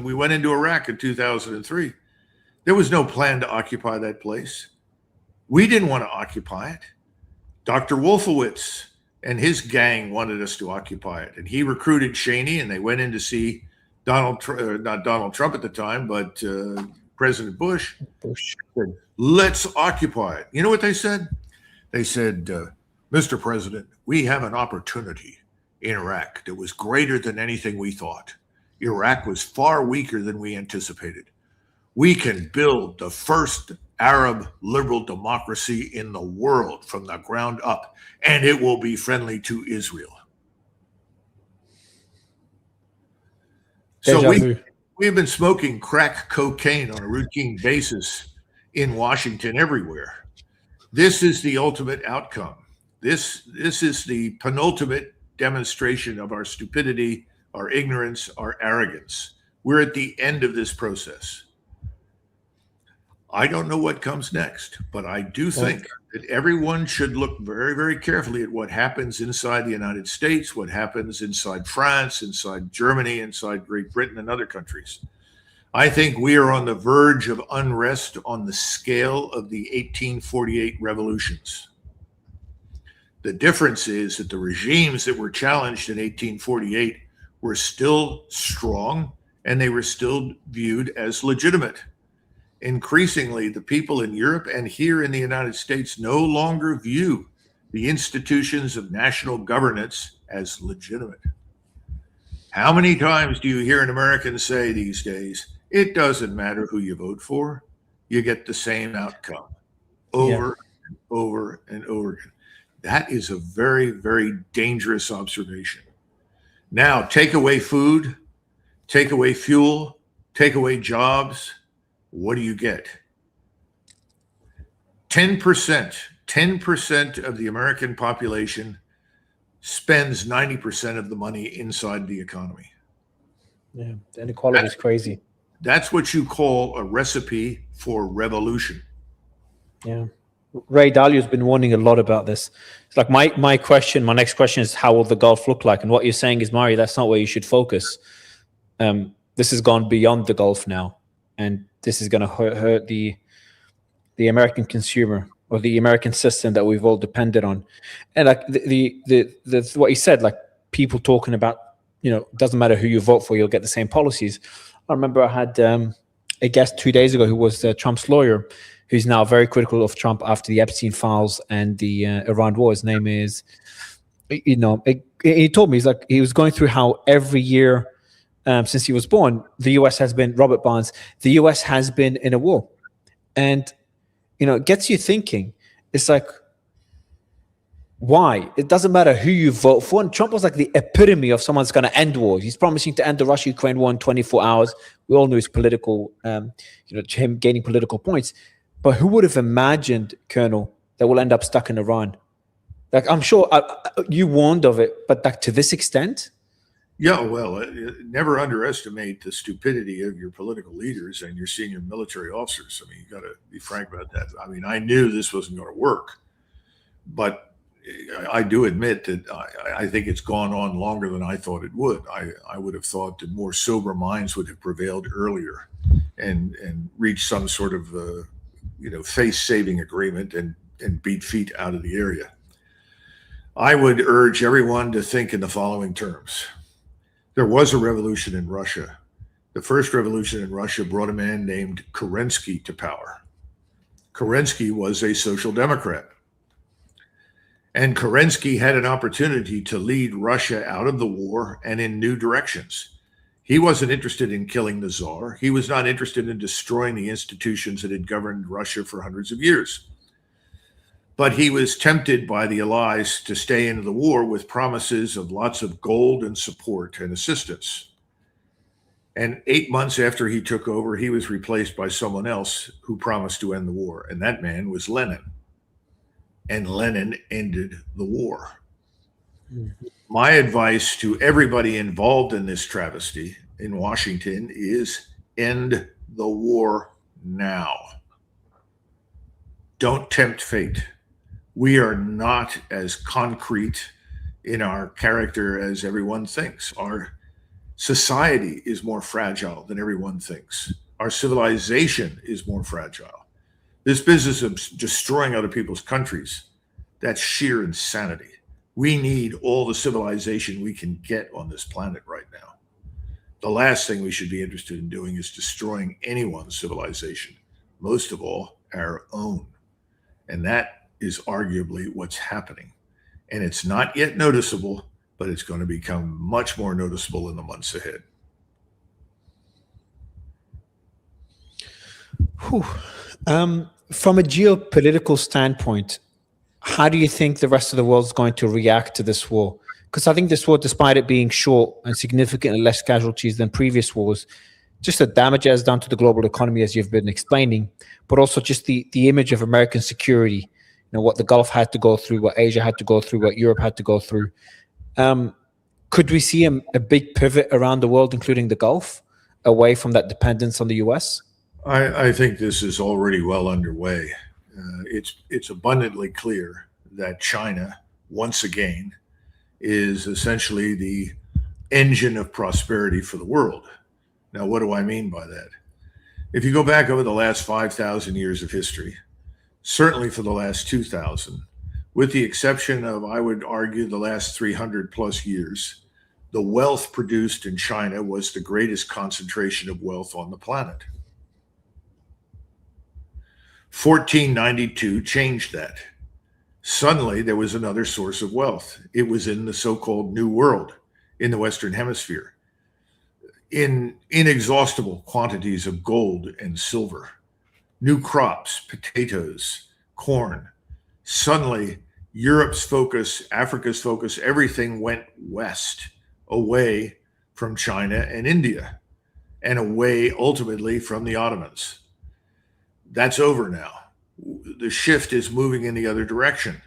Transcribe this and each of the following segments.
we went into Iraq in 2003. There was no plan to occupy that place. We didn't want to occupy it. Dr. Wolfowitz and his gang wanted us to occupy it. And he recruited Cheney, and they went in to see not Donald Trump at the time, but President Bush. Said, let's occupy it. You know what they said? They said, Mr. President, we have an opportunity in Iraq that was greater than anything we thought. Iraq was far weaker than we anticipated. We can build the first Arab liberal democracy in the world from the ground up, and it will be friendly to Israel. So we've been smoking crack cocaine on a routine basis in Washington everywhere. This is the ultimate outcome. This is the penultimate demonstration of our stupidity, our ignorance, our arrogance. We're at the end of this process. I don't know what comes next, but I do think that everyone should look very, very carefully at what happens inside the United States, what happens inside France, inside Germany, inside Great Britain, and other countries. I think we are on the verge of unrest on the scale of the 1848 revolutions. The difference is that the regimes that were challenged in 1848 were still strong, and they were still viewed as legitimate. Increasingly, the people in Europe and here in the United States no longer view the institutions of national governance as legitimate. How many times do you hear an American say these days, it doesn't matter who you vote for, you get the same outcome over and over and over again. That is a very, very dangerous observation. Now, take away food, take away fuel, take away jobs. What do you get? 10% of the American population spends 90% of the money inside the economy. Yeah, the inequality is crazy. That's what you call a recipe for revolution. Yeah. Ray Dalio's been warning a lot about this. It's like my next question is, how will the Gulf look like? And what you're saying is, Mari, that's not where you should focus. This has gone beyond the Gulf now. And this is going to hurt the American consumer or the American system that we've all depended on. And like the what he said, like people talking about, it doesn't matter who you vote for, you'll get the same policies. I remember I had a guest 2 days ago who was Trump's lawyer, who's now very critical of Trump after the Epstein files and the Iran war. His name is, he told me, he was going through how every year since he was born, the U.S. has been, Robert Barnes, the U.S. has been in a war. And, it gets you thinking. It's like, why? It doesn't matter who you vote for. And Trump was like the epitome of someone that's going to end wars. He's promising to end the Russia-Ukraine war in 24 hours. We all know his political, him gaining political points. But who would have imagined, Colonel, that we'll end up stuck in Iran? Like, I'm sure you warned of it, but like to this extent? Yeah, well, never underestimate the stupidity of your political leaders and your senior military officers. I mean, you got to be frank about that. I mean, I knew this wasn't going to work, but I do admit that I think it's gone on longer than I thought it would. I would have thought that more sober minds would have prevailed earlier and reached some sort of face-saving agreement and beat feet out of the area. I would urge everyone to think in the following terms. There was a revolution in Russia. The first revolution in Russia brought a man named Kerensky to power. Kerensky was a social democrat. And Kerensky had an opportunity to lead Russia out of the war and in new directions. He wasn't interested in killing the Tsar. He was not interested in destroying the institutions that had governed Russia for hundreds of years. But he was tempted by the Allies to stay into the war with promises of lots of gold and support and assistance. And 8 months after he took over, he was replaced by someone else who promised to end the war. And that man was Lenin. And Lenin ended the war. Mm-hmm. My advice to everybody involved in this travesty in Washington is end the war now. Don't tempt fate. We are not as concrete in our character as everyone thinks. Society is more fragile than everyone thinks. Our civilization is more fragile. This business of destroying other people's countries, that's sheer insanity. We need all the civilization we can get on this planet right now. The last thing we should be interested in doing is destroying anyone's civilization, most of all our own. And that is arguably what's happening. And it's not yet noticeable, but it's going to become much more noticeable in the months ahead. From a geopolitical standpoint, how do you think the rest of the world is going to react to this war? Because I think this war, despite it being short and significantly less casualties than previous wars, just the damage it has done to the global economy, as you've been explaining, but also just the image of American security, you know, what the Gulf had to go through, what Asia had to go through, what Europe had to go through. Could we see a big pivot around the world, including the Gulf, away from that dependence on the US? I think this is already well underway. It's abundantly clear that China, once again, is essentially the engine of prosperity for the world. Now, what do I mean by that? If you go back over the last 5,000 years of history, certainly for the last 2,000, with the exception of, I would argue, the last 300 plus years, the wealth produced in China was the greatest concentration of wealth on the planet. 1492 changed that. Suddenly, there was another source of wealth. It was in the so-called New World, in the Western Hemisphere, in inexhaustible quantities of gold and silver, new crops, potatoes, corn. Suddenly, Europe's focus, Africa's focus, everything went west, away from China and India, and away ultimately from the Ottomans. That's over now. The shift is moving in the other direction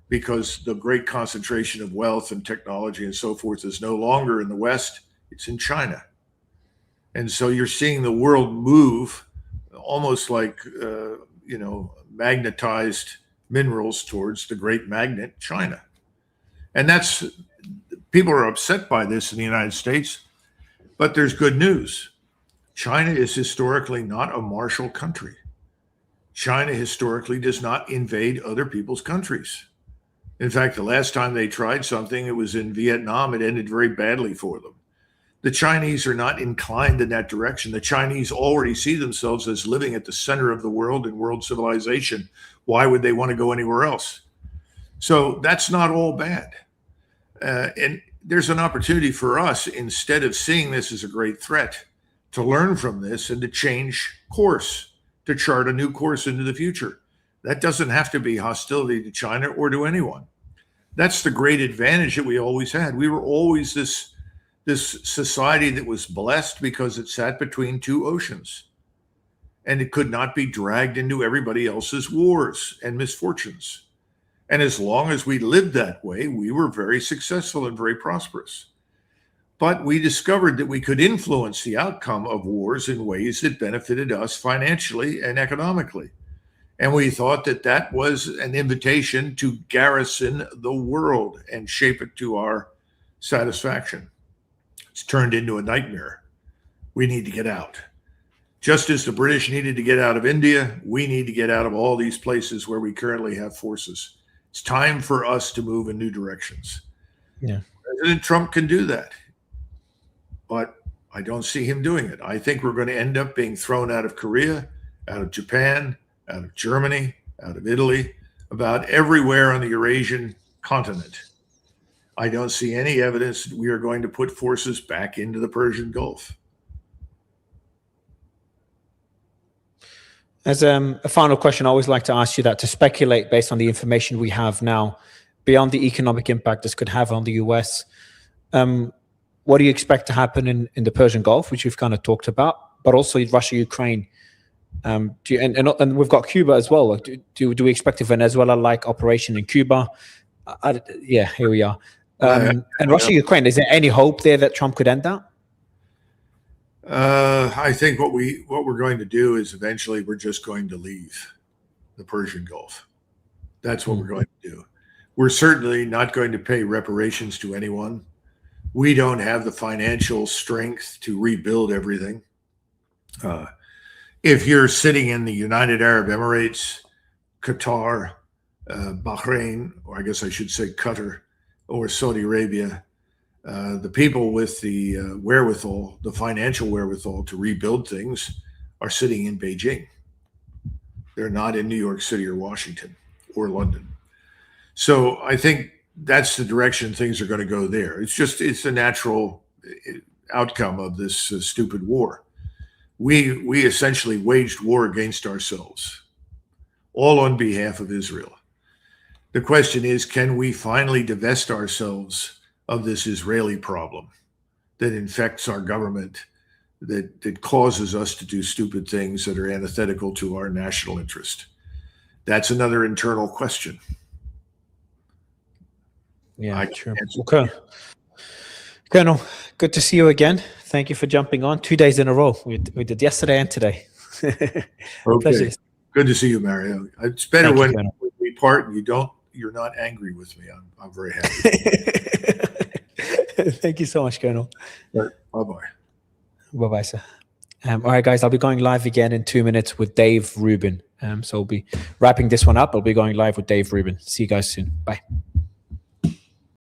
because the great concentration of wealth and technology and so forth is no longer in the West, it's in China. And so you're seeing the world move almost like, magnetized minerals towards the great magnet, China. And people are upset by this in the United States, but there's good news. China is historically not a martial country. China historically does not invade other people's countries. In fact, the last time they tried something, it was in Vietnam. It ended very badly for them. The Chinese are not inclined in that direction. The Chinese already see themselves as living at the center of the world and world civilization. Why would they want to go anywhere else? So that's not all bad. And there's an opportunity for us, instead of seeing this as a great threat, to learn from this and to change course, to chart a new course into the future. That doesn't have to be hostility to China or to anyone. That's the great advantage that we always had. We were always this society that was blessed because it sat between two oceans, and it could not be dragged into everybody else's wars and misfortunes. And as long as we lived that way, we were very successful and very prosperous. But we discovered that we could influence the outcome of wars in ways that benefited us financially and economically. And we thought that that was an invitation to garrison the world and shape it to our satisfaction. It's turned into a nightmare. We need to get out. Just as the British needed to get out of India, we need to get out of all these places where we currently have forces. It's time for us to move in new directions. Yeah. President Trump can do that, but I don't see him doing it. I think we're going to end up being thrown out of Korea, out of Japan, out of Germany, out of Italy, about everywhere on the Eurasian continent. I don't see any evidence that we are going to put forces back into the Persian Gulf. As a final question, I always like to ask you that, to speculate based on the information we have now, beyond the economic impact this could have on the US. What do you expect to happen in the Persian Gulf, which we've kind of talked about, but also Russia, Ukraine? And we've got Cuba as well. Do we expect a Venezuela-like operation in Cuba? Yeah, here we are. And Russia, Ukraine, is there any hope there that Trump could end that? I think what we're going to do is eventually we're just going to leave the Persian Gulf. That's what we're going to do. We're certainly not going to pay reparations to anyone. We don't have the financial strength to rebuild everything. If you're sitting in the United Arab Emirates, Qatar, Bahrain, or I guess I should say Qatar, or Saudi Arabia, the people with the wherewithal, the financial wherewithal to rebuild things are sitting in Beijing. They're not in New York City or Washington or London. So I think that's the direction things are going to go there. It's the natural outcome of this stupid war. We essentially waged war against ourselves, all on behalf of Israel. The question is, can we finally divest ourselves of this Israeli problem that infects our government, that causes us to do stupid things that are antithetical to our national interest? That's another internal question. Yeah, true. Okay. Colonel, good to see you again. Thank you for jumping on 2 days in a row. We did yesterday and today. Okay. Pleasure. Good to see you, Mario. It's better when we part and you're not angry with me. I'm very happy. Thank you so much, Colonel. Bye-bye. Bye-bye, sir. All right, guys, I'll be going live again in 2 minutes with Dave Rubin. So we'll be wrapping this one up. I'll be going live with Dave Rubin. See you guys soon. Bye.